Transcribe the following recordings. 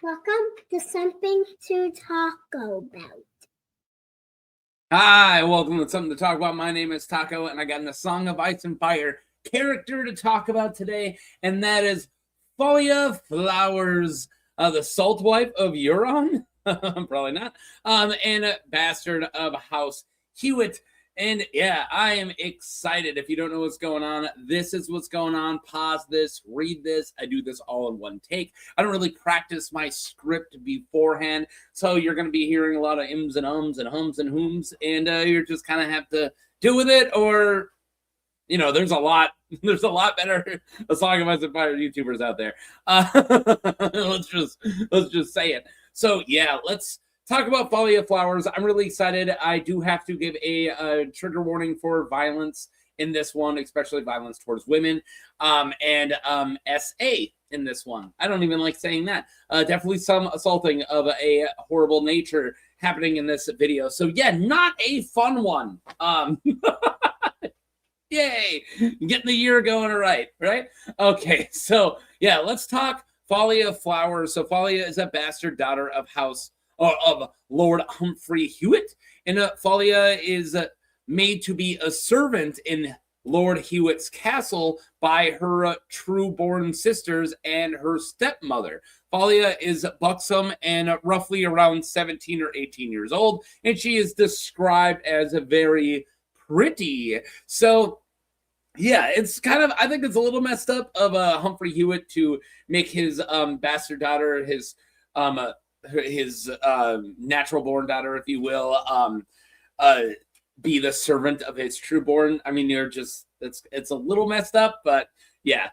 Welcome to Something to Talk About. Hi, welcome to Something to Talk About. My name is Taco, and I got a Song of Ice and Fire character to talk about today, and that is Falia Flowers, the salt wife of Euron, probably not, and a bastard of House Hewett. And yeah, I am excited. If you don't know what's going on, this is what's going on. Pause this, read this. I do this all in one take. I don't really practice my script beforehand, so you're going to be hearing a lot of ims and ums and hums and whooms, and you're just kind of have to deal with it, or there's a lot better A Song of Ice and Fire YouTubers out there. Let's just say it. So yeah, let's talk about Falia Flowers. I'm really excited. I do have to give a trigger warning for violence in this one, especially violence towards women, and SA in this one. I don't even like saying that. Definitely some assaulting of a horrible nature happening in this video. So yeah, not a fun one. Yay! Getting the year going right? Okay, so yeah, let's talk Falia Flowers. So Falia is a bastard daughter of Lord Humfrey Hewett, and Falia is made to be a servant in Lord Hewett's castle by her trueborn sisters and her stepmother. Falia is buxom and roughly around 17 or 18 years old, and she is described as a very pretty. So yeah, it's kind of, I think it's a little messed up of Humfrey Hewett to make his bastard daughter his natural born daughter, if you will, be the servant of his trueborn. I mean, it's a little messed up, but yeah.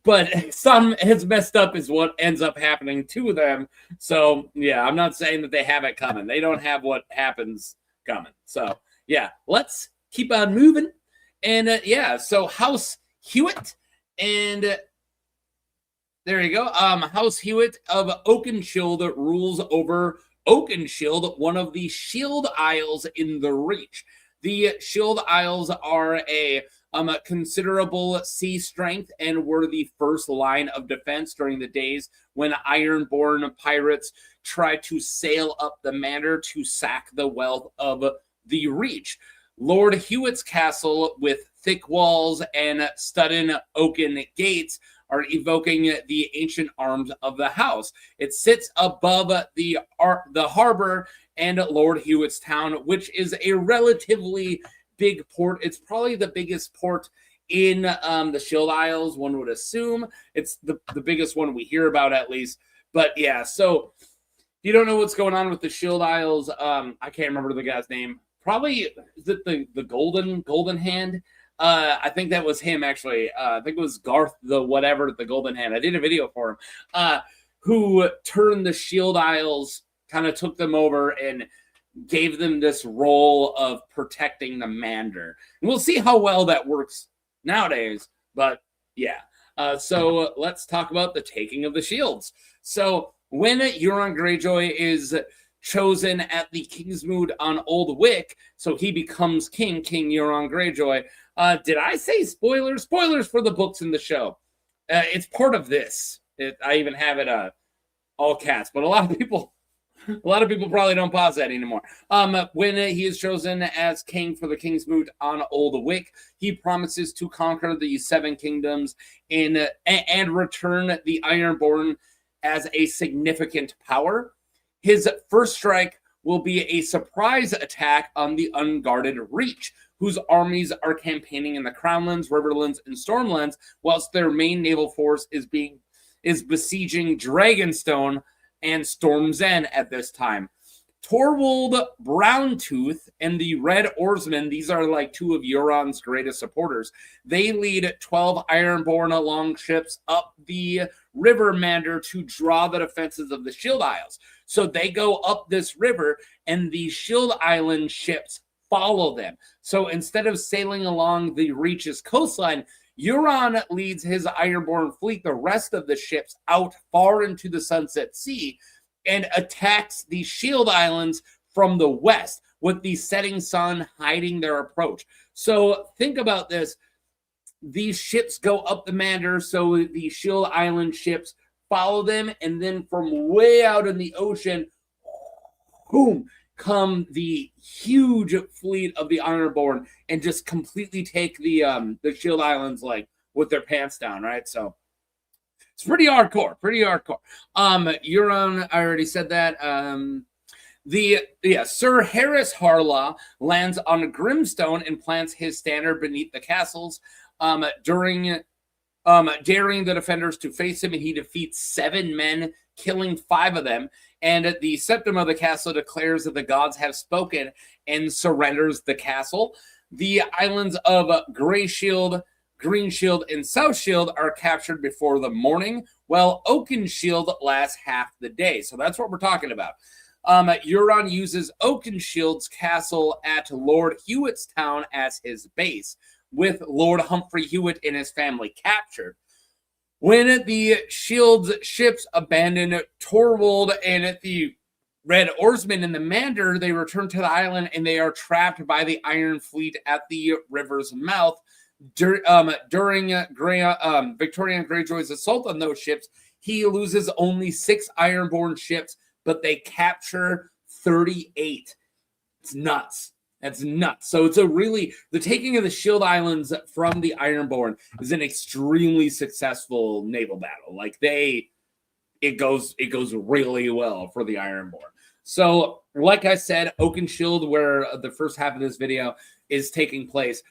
But some as messed up is what ends up happening to them. So yeah, I'm not saying that they have it coming. They don't have what happens coming. So yeah, let's keep on moving. And yeah, so House Hewett, and there you go. House Hewett of Oakenshield rules over Oakenshield, one of the Shield Isles in the Reach. The Shield Isles are a considerable sea strength and were the first line of defense during the days when ironborn pirates tried to sail up the Manor to sack the wealth of the Reach. Lord Hewett's castle, with thick walls and studded oaken gates, are evoking the ancient arms of the house. It sits above the harbor and Lord Hewett's town, which is a relatively big port. It's probably the biggest port in the Shield Isles, one would assume. It's the biggest one we hear about, at least. But yeah, so if you don't know what's going on with the Shield Isles, I can't remember the guy's name. Probably, is it the Golden Hand? I think that was him, actually. I think it was Garth, the Golden Hand. I did a video for him. Who turned the Shield Isles, kind of took them over and gave them this role of protecting the Manor. And we'll see how well that works nowadays. But yeah. So let's talk about the taking of the shields. So when Euron Greyjoy is chosen at the Kingsmoot on Old Wick, so he becomes King Euron Greyjoy. Did I say spoilers? Spoilers for the books in the show. It's part of this. I even have it all caps, but a lot of people probably don't pause that anymore. When he is chosen as king for the Kingsmoot on Old Wick, he promises to conquer the Seven Kingdoms and return the Ironborn as a significant power. His first strike will be a surprise attack on the unguarded Reach, whose armies are campaigning in the Crownlands, Riverlands, and Stormlands, whilst their main naval force is besieging Dragonstone and Storm's End at this time. Torwald Browntooth and the Red Oarsmen, these are like two of Euron's greatest supporters. They lead 12 Ironborn longships up the river Manor to draw the defenses of the Shield Isles. So they go up this river, and the Shield Island ships follow them. So instead of sailing along the Reach's coastline, Euron leads his Ironborn fleet, the rest of the ships, out far into the Sunset Sea, and attacks the Shield Islands from the west, with the setting sun hiding their approach. So think about this. These ships go up the Manor, so the Shield Island ships follow them, and then from way out in the ocean, boom, come the huge fleet of the Ironborn and just completely take the Shield Islands like with their pants down, right? So it's pretty hardcore. Euron, I already said that. Sir Harris Harlaw lands on Grimstone and plants his standard beneath the castles. Daring the defenders to face him, and he defeats 7 men, killing 5 of them. And the septum of the castle declares that the gods have spoken and surrenders the castle. The islands of Greyshield, Greenshield, and Southshield are captured before the morning, while Oakenshield lasts half the day. So that's what we're talking about. Euron uses Oakenshield's castle at Lord Hewett's town as his base, with Lord Humfrey Hewett and his family captured. When the Shield's ships abandon Torwold and the Red Oarsmen and the Mander, they return to the island and they are trapped by the Iron Fleet at the river's mouth. During Victorian Greyjoy's assault on those ships, he loses only 6 Ironborn ships, but they capture 38. It's nuts. That's nuts. So it's the taking of the Shield Islands from the Ironborn is an extremely successful naval battle. Like it goes really well for the Ironborn. So like I said, Oakenshield, where the first half of this video is taking place,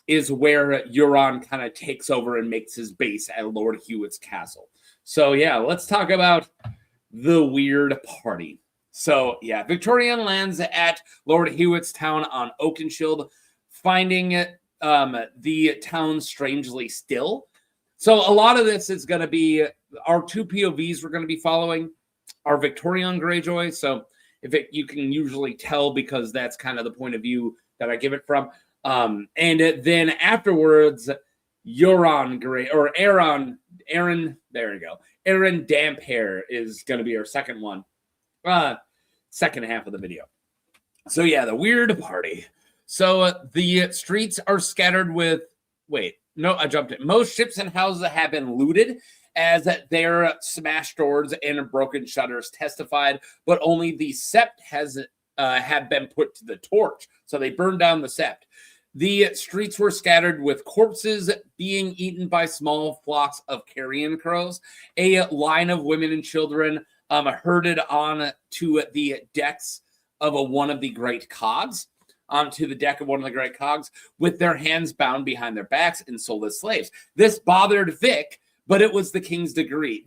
is where Euron kind of takes over and makes his base at Lord Hewett's castle. So yeah, let's talk about the weird party. So, yeah, Victorian lands at Lord Hewett's town on Oakenshield, finding the town strangely still. So, a lot of this is going to be our 2 POVs we're going to be following are Victorian Greyjoy. So, you can usually tell because that's kind of the point of view that I give it from. And then afterwards, Aeron Damphair is going to be our second one. Second half of the video. So yeah, the weird party. So the streets are scattered with I jumped it. Most ships and houses have been looted as their smashed doors and broken shutters testified, but only the sept have been put to the torch. So they burned down the sept. The streets were scattered with corpses being eaten by small flocks of carrion crows. A line of women and children herded on to the decks of one of the great cogs, onto the deck of one of the great cogs, with their hands bound behind their backs and sold as slaves. This bothered Vic, but it was the king's decree.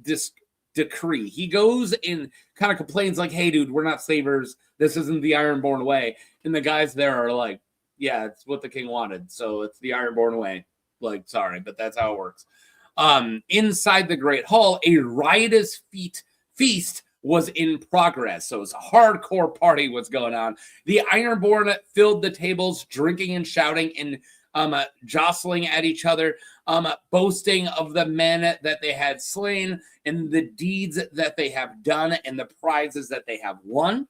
He goes and kind of complains like, hey, dude, we're not slavers. This isn't the Ironborn way. And the guys there are like, yeah, it's what the king wanted. So it's the Ironborn way. Like, sorry, but that's how it works. Inside the Great Hall, a riotous feast was in progress. So it's a hardcore party was going on. The Ironborn filled the tables, drinking and shouting and jostling at each other, boasting of the men that they had slain and the deeds that they have done and the prizes that they have won.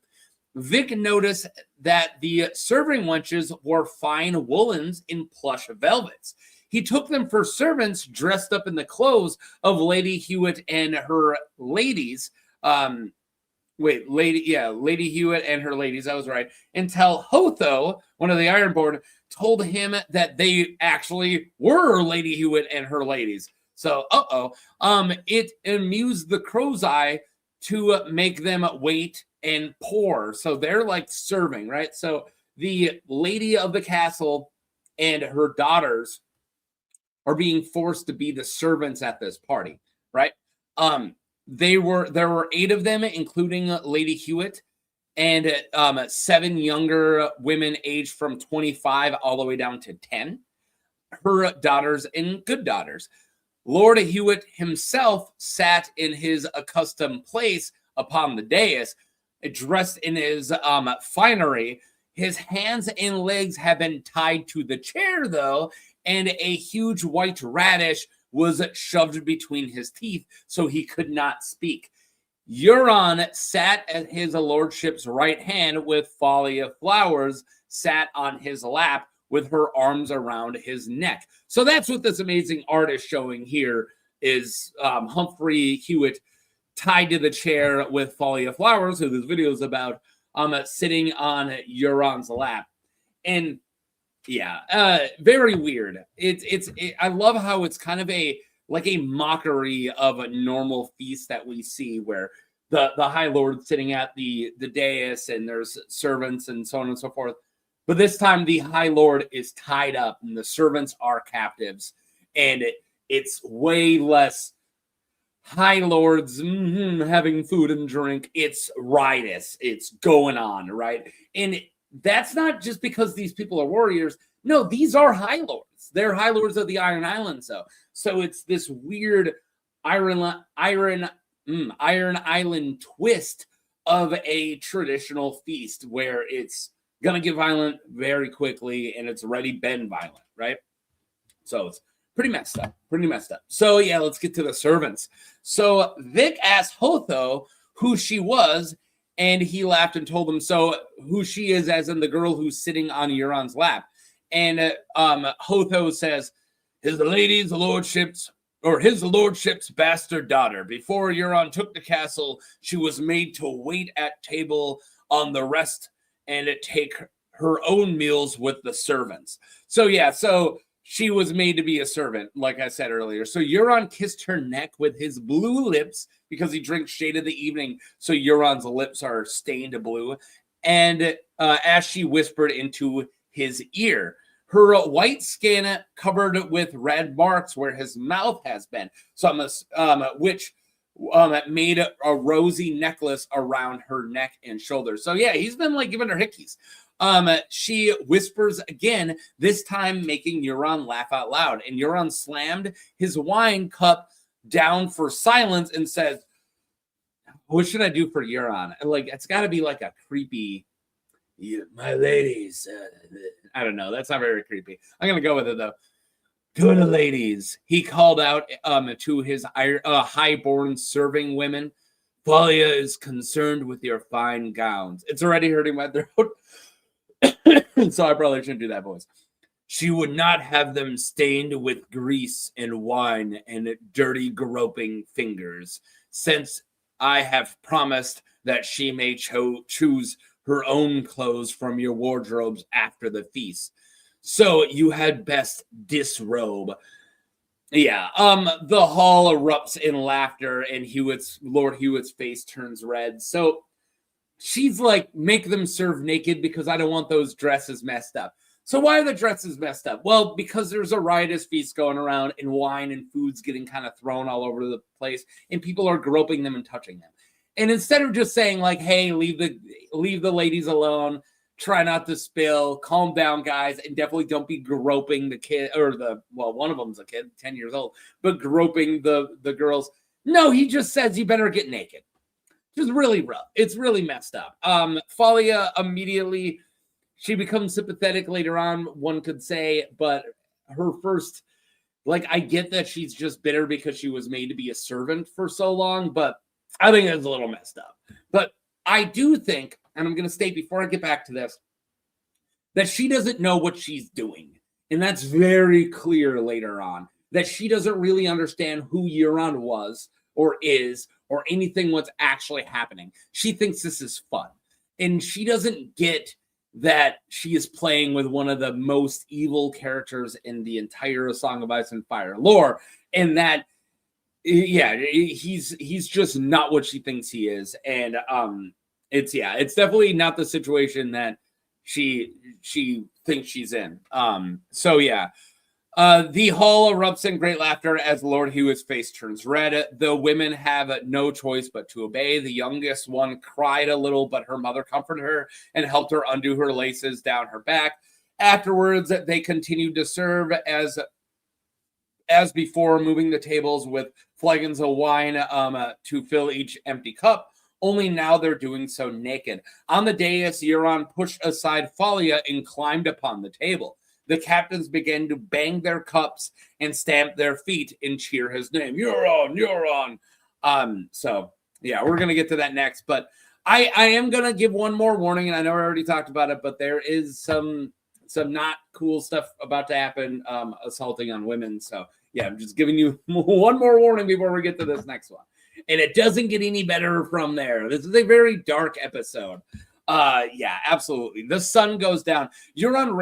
Vic noticed that the serving wenches wore fine woolens in plush velvets. He took them for servants dressed up in the clothes of Lady Hewett and her ladies. Lady Hewett and her ladies, I was right. Until Hotho, one of the Ironborn, told him that they actually were Lady Hewett and her ladies. So, it amused the Crow's Eye to make them wait and pour. So they're like serving, right? So the lady of the castle and her daughters are being forced to be the servants at this party, right? There were 8 of them, including Lady Hewett, and 7 younger women aged from 25 all the way down to 10. Her daughters and good daughters. Lord Hewett himself sat in his accustomed place upon the dais, dressed in his finery. His hands and legs have been tied to the chair, though, and a huge white radish was shoved between his teeth, so he could not speak. Euron sat at his lordship's right hand, with Falia Flowers sat on his lap with her arms around his neck. So that's what this amazing art is showing here, is Humfrey Hewett tied to the chair with Falia Flowers, who this video is about, sitting on Euron's lap. And yeah, very weird. I love how it's kind of a mockery of a normal feast that we see, where the High Lord sitting at the dais and there's servants and so on and so forth. But this time the High Lord is tied up and the servants are captives, and it's way less High Lords having food and drink. It's riotous. It's going on, right? And that's not just because these people are warriors. No, these are High Lords. They're High Lords of the Iron Islands, though. So it's this weird Iron Island twist of a traditional feast where it's going to get violent very quickly and it's already been violent, right? So it's pretty messed up. So yeah, let's get to the servants. So Vic asked Hotho who she was, and he laughed and told him so, who she is, as in the girl who's sitting on Euron's lap. And Hotho says, his lordship's bastard daughter. Before Euron took the castle, she was made to wait at table on the rest and take her own meals with the servants. So yeah, so she was made to be a servant, like I said earlier. So Euron kissed her neck with his blue lips because he drinks Shade of the Evening, so Euron's lips are stained blue. And as she whispered into his ear, her white skin covered with red marks where his mouth has been, which made a rosy necklace around her neck and shoulders. So yeah, he's been giving her hickeys. She whispers again, this time making Euron laugh out loud. And Euron slammed his wine cup down for silence and says, what should I do for Euron? It's got to be a creepy, my ladies. I don't know. That's not very creepy. I'm going to go with it, though. To the ladies, he called out to his highborn serving women. Falia is concerned with your fine gowns. It's already hurting my throat. So I probably shouldn't do that voice. She would not have them stained with grease and wine and dirty groping fingers, since I have promised that she may choose her own clothes from your wardrobes after the feast. So you had best disrobe. Yeah, the hall erupts in laughter, and Lord Hewett's face turns red. So she's like, make them serve naked because I don't want those dresses messed up. So why are the dresses messed up? Well, because there's a riotous feast going around, and wine and food's getting kind of thrown all over the place, and people are groping them and touching them. And instead of just saying hey, leave the ladies alone, try not to spill, calm down, guys, and definitely don't be groping the kid, or one of them's a kid, 10 years old, but groping the girls. No, he just says you better get naked. Just really rough. It's really messed up. Falia immediately, she becomes sympathetic later on, one could say, but her first, I get that she's just bitter because she was made to be a servant for so long, but I think it's a little messed up. But I do think, and I'm going to state before I get back to this, that she doesn't know what she's doing. And that's very clear later on, that she doesn't really understand who Euron was or is or anything what's actually happening. She thinks this is fun. And she doesn't get that she is playing with one of the most evil characters in the entire Song of Ice and Fire lore. And that, yeah, he's just not what she thinks he is. And it's definitely not the situation that she thinks she's in. So yeah. The hall erupts in great laughter as Lord Hewett's face turns red. The women have no choice but to obey. The youngest one cried a little, but her mother comforted her and helped her undo her laces down her back. Afterwards, they continued to serve as before, moving the tables with flagons of wine to fill each empty cup. Only now they're doing so naked. On the dais, Euron pushed aside Falia and climbed upon the table. The captains began to bang their cups and stamp their feet and cheer his name. Euron, Euron. So, yeah, we're going to get to that next. But I am going to give one more warning, and I know I already talked about it, but there is some not cool stuff about to happen, assaulting on women. So, yeah, I'm just giving you one more warning before we get to this next one. And it doesn't get any better from there. This is a very dark episode. Yeah, absolutely. The sun goes down. Euron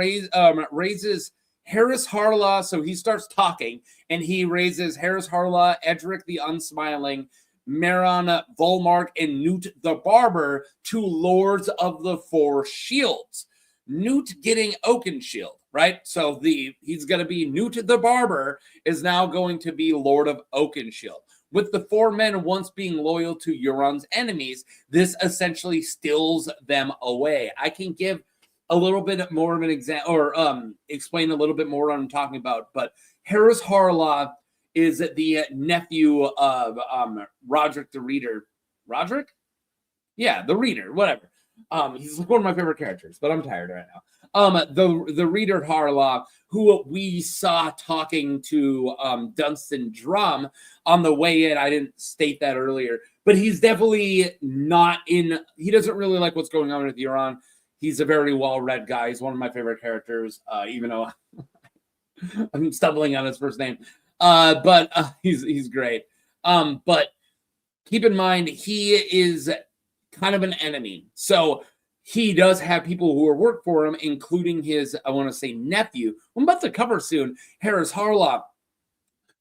raises Harris Harlaw, so he starts talking, and he raises Harris Harlaw, Edric the Unsmiling, Maron Volmark, and Newt the Barber to Lords of the Four Shields. Newt getting Oakenshield, right? So he's going to be Newt the Barber is now going to be Lord of Oakenshield. With the four men once being loyal to Euron's enemies, this essentially steals them away. I can give a little bit more of an example, or explain a little bit more what I'm talking about, but Harris Harlaw is the nephew of Roderick the Reader. Roderick? Yeah, the Reader, whatever. He's one of my favorite characters, but I'm tired right now. The Reader Harlaw, who we saw talking to Dunstan Drum on the way in. I didn't state that earlier, but he's definitely not in. He doesn't really like what's going on with Euron. He's a very well-read guy. He's one of my favorite characters, even though I'm stumbling on his first name. But he's great. But keep in mind, he is kind of an enemy. So he does have people who work for him, including his, I want to say, nephew. I'm about to cover soon, Harris Harlaw.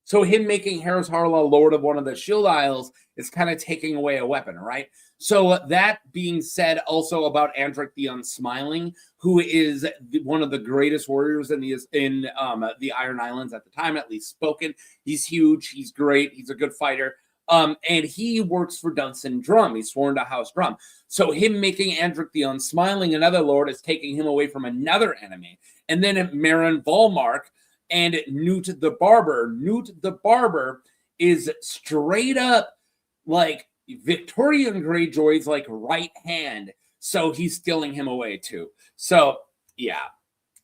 So him making Harris Harlaw Lord of one of the Shield Isles is kind of taking away a weapon, right? So that being said, also about Andric the Unsmiling, who is one of the greatest warriors in the Iron Islands at the time, at least spoken. He's huge. He's great. He's a good fighter. And he works for Dunstan Drum. He's sworn to House Drum. So him making Andric the Unsmiling another lord is taking him away from another enemy. And then Maron Volmark and Newt the Barber. Newt the Barber is straight up like Victorian Greyjoy's like right hand. So he's stealing him away too. So yeah,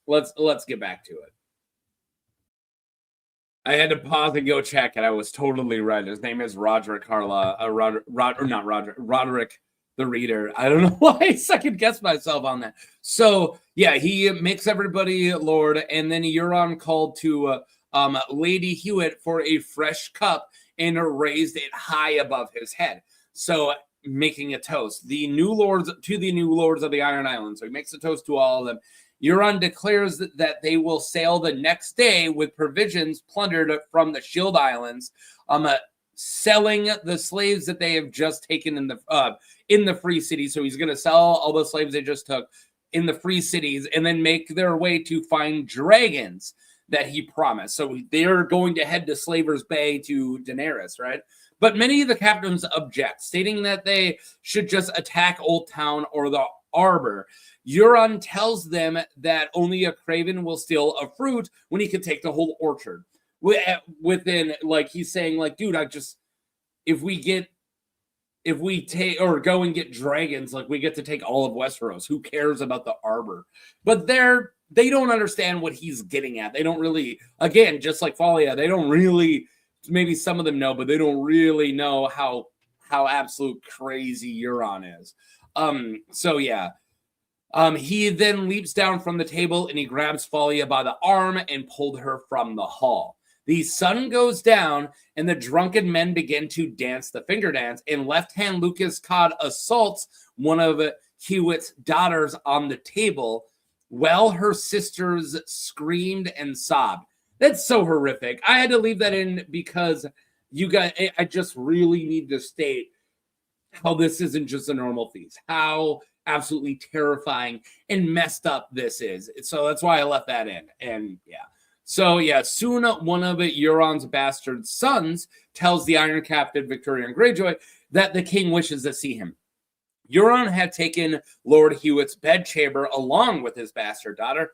let's get back to it. I had to pause and go check, and I was totally right. His name is Roderick Harlaw. Roderick the Reader. I don't know why I second guessed myself on that. So yeah, he makes everybody lord, and then Euron called to Lady Hewett for a fresh cup and raised it high above his head. So making a toast. The new lords of the Iron Islands. So he makes a toast to all of them. Euron declares that they will sail the next day with provisions plundered from the Shield Islands, selling the slaves that they have just taken in the free city. So he's going to sell all the slaves they just took in the free cities and then make their way to find dragons that he promised. So they're going to head to Slaver's Bay to Daenerys, right? But many of the captains object, stating that they should just attack Old Town or the Arbor. Euron tells them that only a craven will steal a fruit when he could take the whole orchard. Within, like, he's saying, like, dude, if we take or go and get dragons, like, we get to take all of Westeros. Who cares about the Arbor? But they don't understand what he's getting at. They don't really, again, just like Falia, they don't really, maybe some of them know, but they don't really know how absolute crazy Euron is. So yeah. He then leaps down from the table and he grabs Falia by the arm and pulled her from the hall. The sun goes down and the drunken men begin to dance the finger dance, and left-hand Lucas Codd assaults one of Hewett's daughters on the table while her sisters screamed and sobbed. That's so horrific. I had to leave that in because I just really need to state how this isn't just a normal feast. How absolutely terrifying and messed up this is. So that's why I left that in. And yeah. So yeah, soon one of Euron's bastard sons tells the Iron Captain Victorian Greyjoy that the king wishes to see him. Euron had taken Lord Hewett's bedchamber along with his bastard daughter.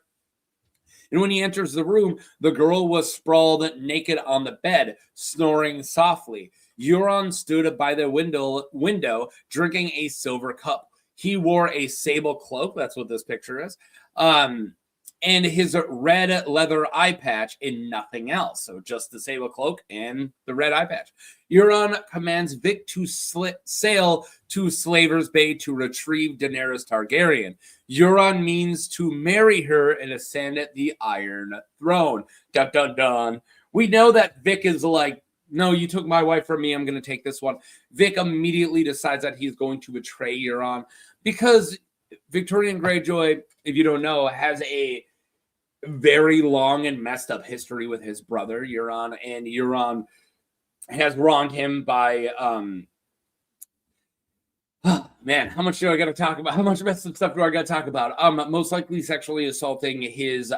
And when he enters the room, the girl was sprawled naked on the bed, snoring softly. Euron stood by the window drinking a silver cup. He wore a sable cloak. That's what this picture is. And his red leather eye patch and nothing else. So just the sable cloak and the red eye patch. Euron commands Vic to sail to Slaver's Bay to retrieve Daenerys Targaryen. Euron means to marry her and ascend the Iron Throne. Dun dun dun. We know that Vic is like no, you took my wife from me. I'm going to take this one. Vic immediately decides that he's going to betray Euron because Victorian Greyjoy, if you don't know, has a very long and messed up history with his brother Euron, and Euron has wronged him by man, how much do I got to talk about? How much messed up stuff do I got to talk about? Most likely sexually assaulting his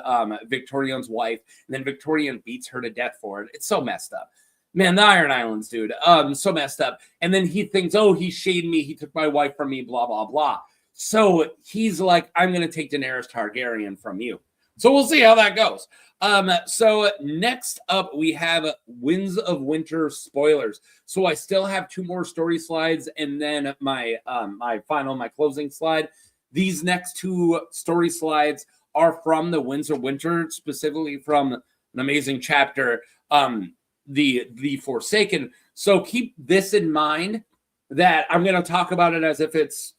Victorian's wife, and then Victorian beats her to death for it. It's so messed up. Man, the Iron Islands, dude. So messed up. And then he thinks, oh, he shaded me, he took my wife from me, blah, blah, blah. So he's like, I'm gonna take Daenerys Targaryen from you. So we'll see how that goes. So next up, we have Winds of Winter spoilers. So I still have 2 more story slides, and then my closing slide. These next 2 story slides are from the Winds of Winter, specifically from an amazing chapter, the Forsaken. So keep this in mind that I'm going to talk about it as if it's,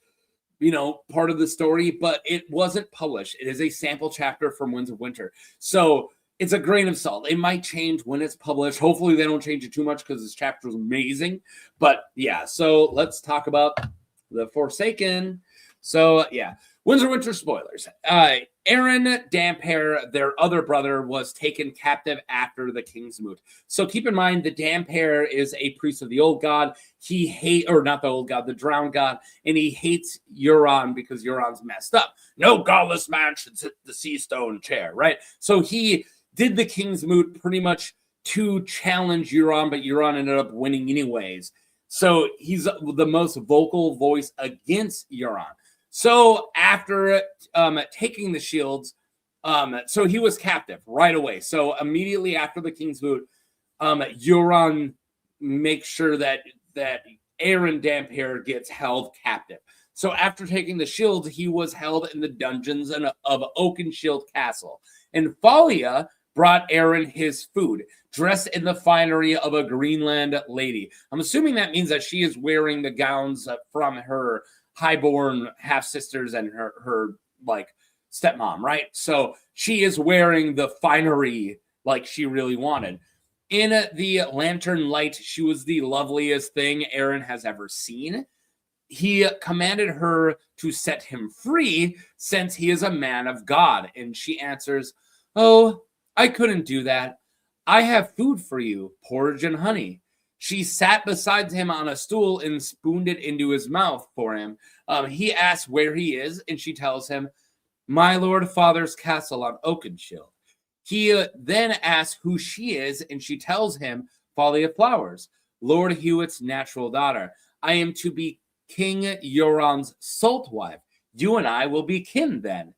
you know, part of the story, but it wasn't published. It is a sample chapter from Winds of Winter. So it's a grain of salt. It might change when it's published. Hopefully they don't change it too much because this chapter is amazing. But yeah, so let's talk about the Forsaken. So yeah, Winds of Winter spoilers. Aeron Damphair, their other brother, was taken captive after the King's Moot. So keep in mind, the Damphair is a priest of the old god. Not the old god, the drowned god, and he hates Euron because Euron's messed up. No godless man should sit the sea stone chair, right? So he did the King's Moot pretty much to challenge Euron, but Euron ended up winning anyways. So he's the most vocal voice against Euron. So after taking the shields, so he was captive right away. So immediately after the King's Moot, Euron makes sure that Aeron Damphair gets held captive. So after taking the shields, he was held in the dungeons of Oakenshield Castle. And Falia brought Aeron his food, dressed in the finery of a Greenland lady. I'm assuming that means that she is wearing the gowns from her highborn half-sisters and her like stepmom, right? So she is wearing the finery like she really wanted. In the lantern light, she was the loveliest thing Aeron has ever seen. He commanded her to set him free since he is a man of God. And she answers, oh, I couldn't do that. I have food for you, porridge and honey. She sat beside him on a stool and spooned it into his mouth for him. He asks where he is, and she tells him, my lord father's castle on Oakenshield. He then asks who she is, and she tells him, Falia Flowers, Lord Hewett's natural daughter. I am to be King Euron's salt wife. You and I will be kin then.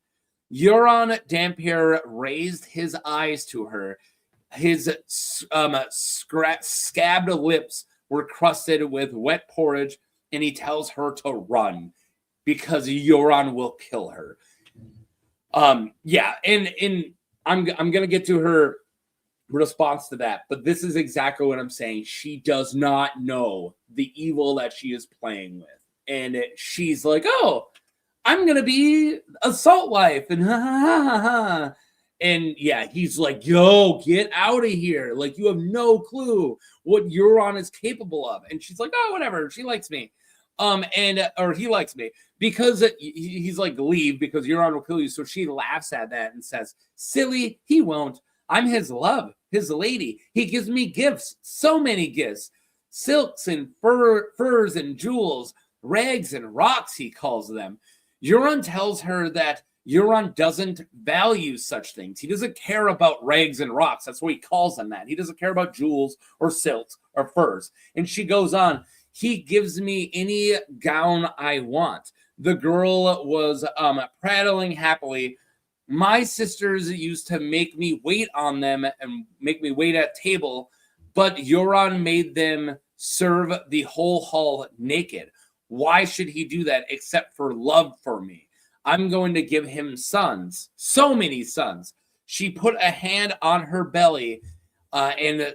Euron Damphair raised his eyes to her. His scabbed lips were crusted with wet porridge, and he tells her to run because Euron will kill her. Yeah, and I'm gonna get to her response to that, but this is exactly what I'm saying. She does not know the evil that she is playing with, and she's like, "Oh, I'm gonna be a salt wife," and ha ha ha ha ha. And yeah, he's like, yo, get out of here. Like, you have no clue what Euron is capable of. And she's like, oh, whatever. She likes me. Or he likes me. Because he's like, leave, because Euron will kill you. So she laughs at that and says, silly, he won't. I'm his love, his lady. He gives me gifts, so many gifts. Silks and furs and jewels, rags and rocks, he calls them. Euron tells her that Euron doesn't value such things. He doesn't care about rags and rocks. That's why he calls them that. He doesn't care about jewels or silks or furs. And she goes on, he gives me any gown I want. The girl was prattling happily. My sisters used to make me wait on them and make me wait at table, but Euron made them serve the whole hall naked. Why should he do that except for love for me? I'm going to give him sons, so many sons. She put a hand on her belly and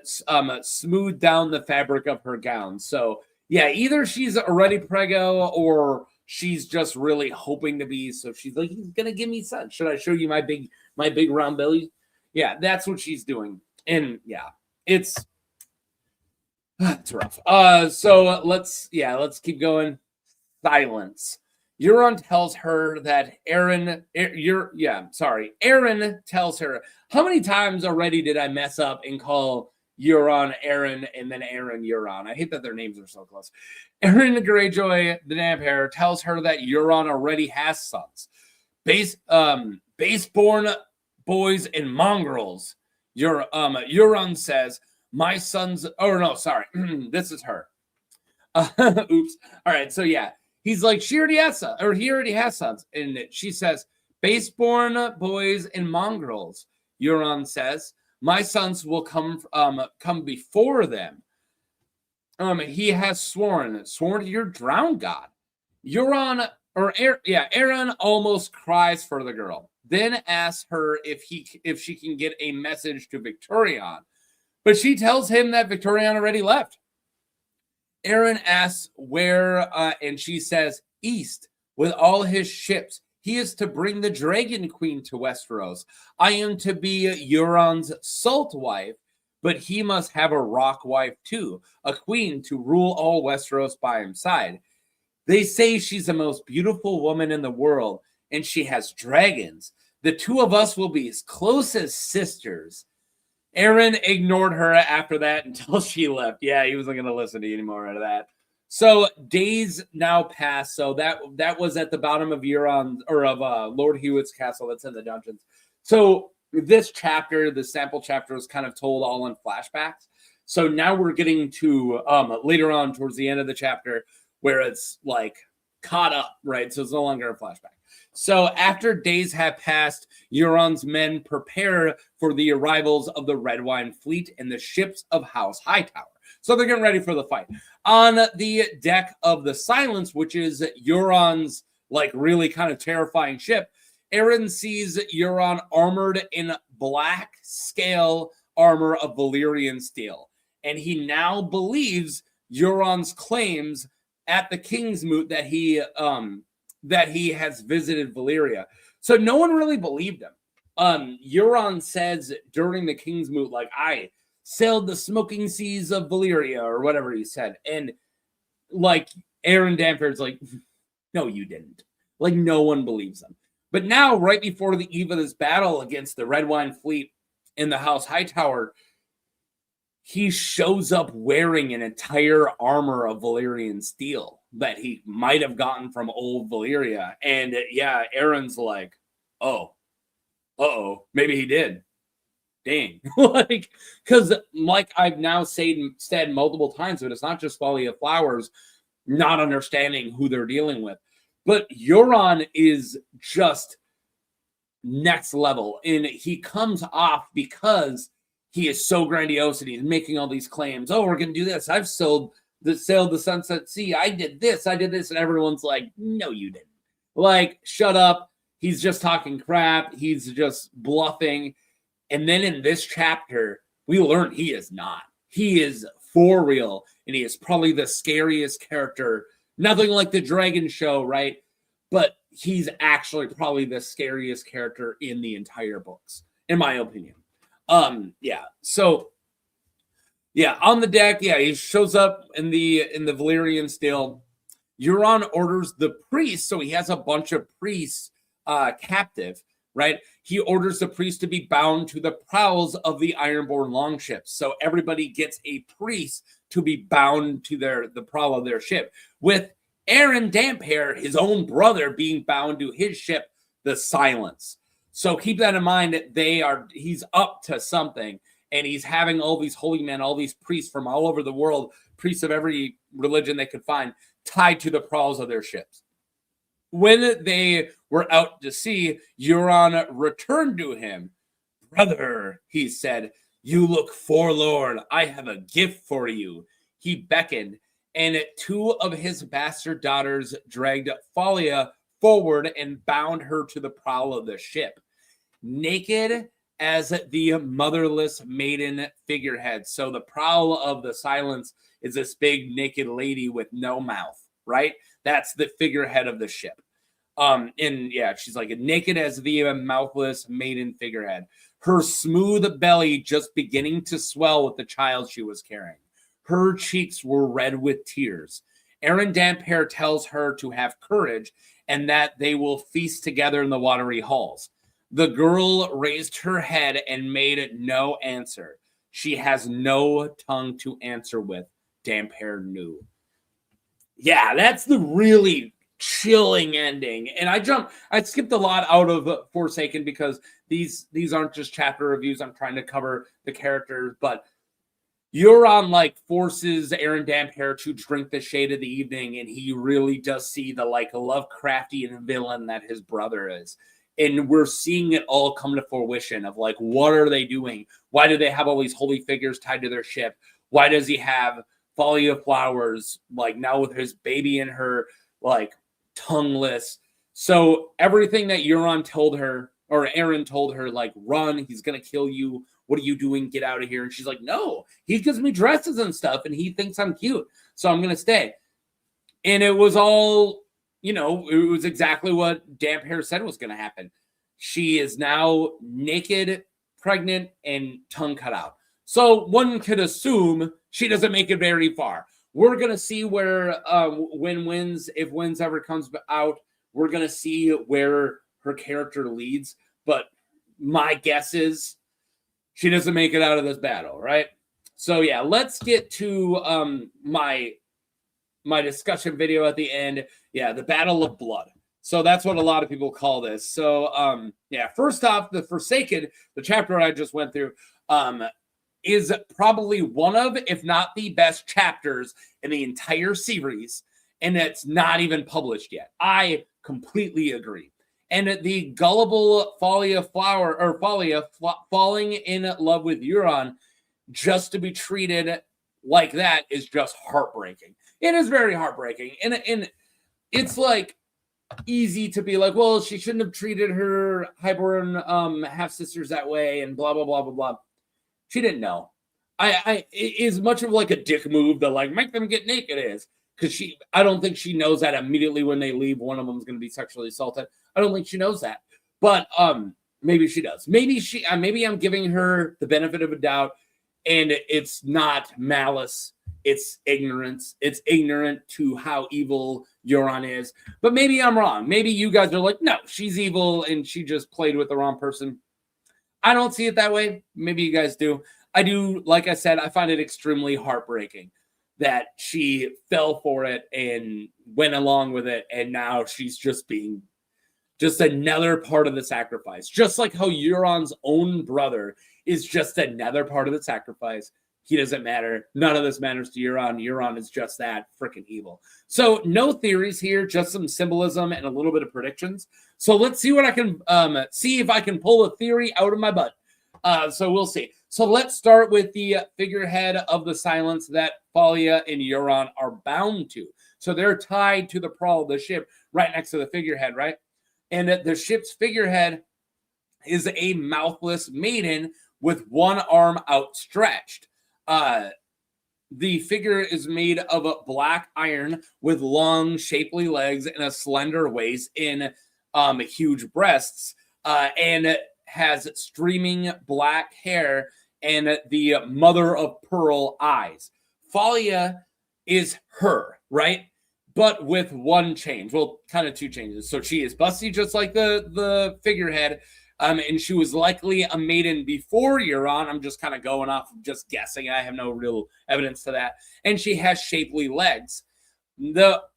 smoothed down the fabric of her gown. So yeah, either she's already preggo or she's just really hoping to be. So she's like, he's gonna give me sons. Should I show you my big round belly? Yeah, that's what she's doing. And yeah, it's It's rough. So let's keep going. Silence. Euron tells her that Aeron tells her, how many times already did I mess up and call Euron Aeron and then Aeron Euron? I hate that their names are so close. Aeron Greyjoy, the damp hair, tells her that Euron already has sons. Baseborn boys and mongrels. Euron says, my sons, oh no, sorry. This is her. Oops. All right, so yeah. He's like, he already has sons. And she says, baseborn boys and mongrels. Euron says, my sons will come before them. He has sworn to your drowned god. Aeron almost cries for the girl. Then asks her if she can get a message to Victorion. But she tells him that Victorion already left. Aeron asks where, and she says, east, with all his ships. He is to bring the Dragon Queen to Westeros. I am to be Euron's salt wife, but he must have a rock wife too, a queen to rule all Westeros by his side. They say she's the most beautiful woman in the world, and she has dragons. The two of us will be as close as sisters. Aeron ignored her after that until she left. Yeah, he wasn't going to listen to any more out of that. So days now pass. So that was at the bottom of Euron or of Lord Hewett's castle. That's in the dungeons. So this chapter, the sample chapter, was kind of told all in flashbacks. So now we're getting to later on towards the end of the chapter where it's like caught up, right? So it's no longer a flashback. So after days have passed, Euron's men prepare for the arrivals of the Red Wine fleet and the ships of House Hightower. So they're getting ready for the fight. On the deck of the Silence, which is Euron's like really kind of terrifying ship, Aeron sees Euron armored in black scale armor of Valyrian steel. And he now believes Euron's claims at the King's Moot that he has visited Valyria. So no one really believed him. Euron says during the King's Moot, like, I sailed the smoking seas of Valyria, or whatever he said. And like Aeron Damphair's like, no, you didn't. Like, no one believes him. But now, right before the eve of this battle against the Red Wine fleet in the House Hightower, he shows up wearing an entire armor of Valyrian steel that he might have gotten from old Valyria. And yeah, Aaron's like, maybe he did. Dang. Like, because like I've now said multiple times, but it's not just Falia Flowers not understanding who they're dealing with. But Euron is just next level. And he comes off because he is so grandiose and he's making all these claims. Oh, we're going to do this. I've sailed the Sunset Sea. I did this. And everyone's like, no, you didn't. Like, shut up. He's just talking crap. He's just bluffing. And then in this chapter, we learn he is not. He is for real. And he is probably the scariest character. Nothing like the Dragon Show, right? But he's actually probably the scariest character in the entire books, in my opinion. So on the deck, he shows up in the Valyrian steel. Euron orders the priests, so he has a bunch of priests captive, right? He orders the priests to be bound to the prows of the ironborn longships. So everybody gets a priest to be bound to the prow of their ship, with Aeron Damphair, his own brother, being bound to his ship, the Silence. So keep that in mind that he's up to something, and he's having all these holy men, all these priests from all over the world, priests of every religion they could find, tied to the prows of their ships. When they were out to sea, Euron returned to him. Brother, he said, you look forlorn. I have a gift for you. He beckoned, and two of his bastard daughters dragged Falia forward and bound her to the prow of the ship, naked as the motherless maiden figurehead. So the prow of the Silence is this big naked lady with no mouth, right? That's the figurehead of the ship. She's like naked as the mouthless maiden figurehead. Her smooth belly just beginning to swell with the child she was carrying. Her cheeks were red with tears. Aeron Damphair tells her to have courage and that they will feast together in the watery halls. The girl raised her head and made no answer. She has no tongue to answer with, Damphair knew. Yeah, that's the really chilling ending. And I skipped a lot out of Forsaken because these aren't just chapter reviews. I'm trying to cover the characters, but Euron forces Aeron Damphair to drink the shade of the evening, and he really does see the Lovecraftian villain that his brother is. And we're seeing it all come to fruition of what are they doing? Why do they have all these holy figures tied to their ship? Why does he have Falia Flowers now with his baby in her tongueless? So everything that Euron told her, or Aeron told her, run, he's gonna kill you. What are you doing? Get out of here. And she's like, no, he gives me dresses and stuff and he thinks I'm cute, so I'm gonna stay. And it was all, it was exactly what Damphair said was gonna happen. She is now naked, pregnant, and tongue cut out. So one could assume she doesn't make it very far. We're gonna see where if Wins ever comes out, we're gonna see where her character leads. But my guess is she doesn't make it out of this battle, right? So yeah, let's get to my discussion video at the end. Yeah, the Battle of Blood. So that's what a lot of people call this. So yeah, first off, the Forsaken, the chapter I just went through, is probably one of, if not the best chapters in the entire series, and it's not even published yet. I completely agree. And the gullible Falia falling in love with Euron just to be treated like that is just heartbreaking. It is very heartbreaking. And it's easy to be well, she shouldn't have treated her highborn half-sisters that way and blah, blah, blah, blah, blah. She didn't know. It is much of a dick move to make them get naked is. Because I don't think she knows that immediately when they leave, one of them is going to be sexually assaulted. I don't think she knows that. But maybe she does. Maybe I'm giving her the benefit of a doubt, and it's not malice. It's ignorance. It's ignorant to how evil Euron is. But maybe I'm wrong. Maybe you guys are no, she's evil, and she just played with the wrong person. I don't see it that way. Maybe you guys do. I do. Like I said, I find it extremely heartbreaking that she fell for it and went along with it, and now she's just being another part of the sacrifice. Just like how Euron's own brother is just another part of the sacrifice. He doesn't matter. None of this matters to Euron. Euron is just that freaking evil. So no theories here, just some symbolism and a little bit of predictions. So let's see what I can see if I can pull a theory out of my butt. So we'll see. So let's start with the figurehead of the silence that Falia and Euron are bound to. So they're tied to the prow of the ship right next to the figurehead, right? And the ship's figurehead is a mouthless maiden with one arm outstretched. The figure is made of black iron with long, shapely legs and a slender waist and huge breasts, and has streaming black hair and the mother of pearl eyes. Falia is her, right? But with one change. Well, kind of two changes. So she is busty just like the figurehead. And she was likely a maiden before Euron. I'm just kind of going off of just guessing. I have no real evidence to that. And she has shapely legs. And though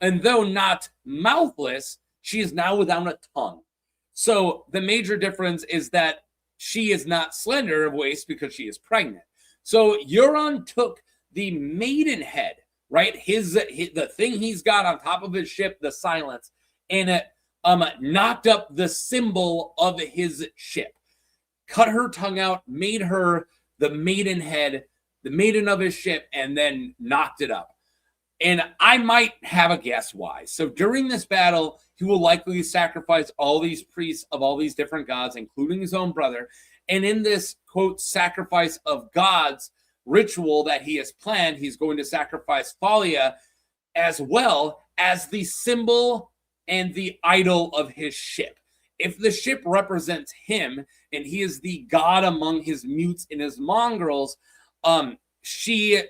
not mouthless, she is now without a tongue. So the major difference is that she is not slender of waist because she is pregnant. So Euron took the maidenhead, right? The thing he's got on top of his ship, the silence, and it knocked up the symbol of his ship, cut her tongue out, made her the maidenhead, the maiden of his ship, and then knocked it up. And I might have a guess why. So during this battle, he will likely sacrifice all these priests of all these different gods, including his own brother. And in this, quote, sacrifice of gods ritual that he has planned, he's going to sacrifice Falia as well as the symbol and the idol of his ship. If the ship represents him and he is the god among his mutes and his mongrels,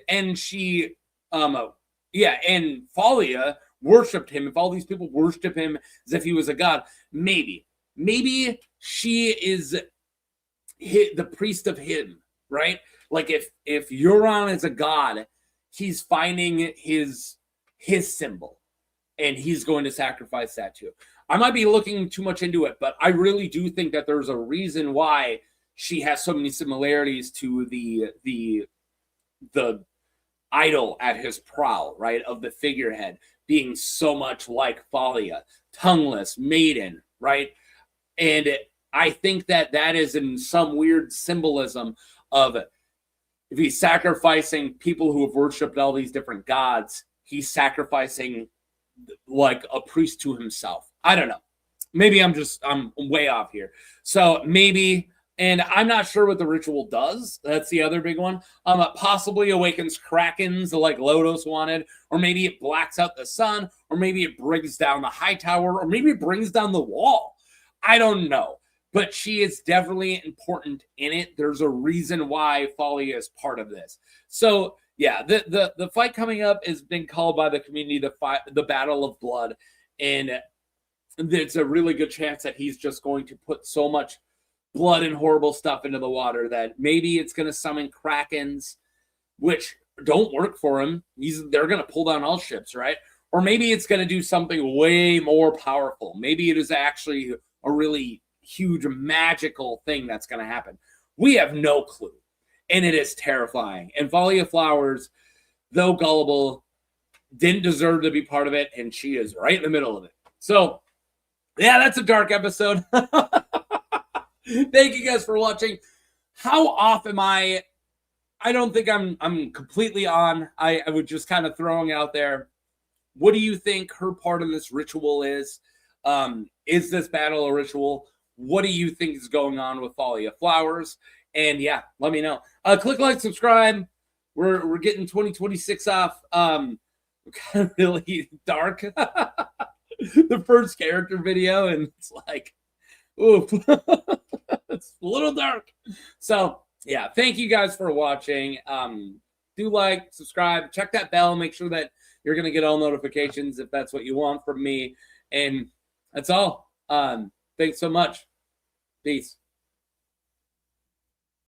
and Falia worshipped him. If all these people worship him as if he was a god, maybe she is the priest of him, right? Like if Euron is a god, he's finding his symbol and he's going to sacrifice that too. I might be looking too much into it, but I really do think that there's a reason why she has so many similarities to the idol at his prow, right? Of the figurehead being so much like Falia, tongueless maiden, right? And I think that is in some weird symbolism of, if he's sacrificing people who have worshipped all these different gods, he's sacrificing like a priest to himself. I don't know. Maybe I'm way off here. So maybe, and I'm not sure what the ritual does. That's the other big one. It possibly awakens Krakens like Lodos wanted, or maybe it blacks out the sun, or maybe it brings down the high tower, or maybe it brings down the wall. I don't know. But she is definitely important in it. There's a reason why Falia is part of this. So yeah, the fight coming up has been called by the community the Battle of Blood, and it's a really good chance that he's just going to put so much blood and horrible stuff into the water that maybe it's going to summon Krakens, which don't work for him. They're going to pull down all ships, right? Or maybe it's going to do something way more powerful. Maybe it is actually a really huge magical thing that's going to happen. We have no clue, and it is terrifying. And Falia Flowers, though gullible, didn't deserve to be part of it, and she is right in the middle of it. So yeah, that's a dark episode. Thank you guys for watching. How off am I? I don't think I'm completely on. I was just kind of throwing out there. What do you think her part of this ritual is? Is this battle a ritual? What do you think is going on with Falia Flowers? And yeah, let me know. Click like, subscribe. We're getting 2026 off. Kind of really dark. The first character video, and it's like, oof. It's a little dark. So yeah, thank you guys for watching. Do like, subscribe, check that bell, make sure that you're gonna get all notifications if that's what you want from me. And that's all. Thanks so much. Peace.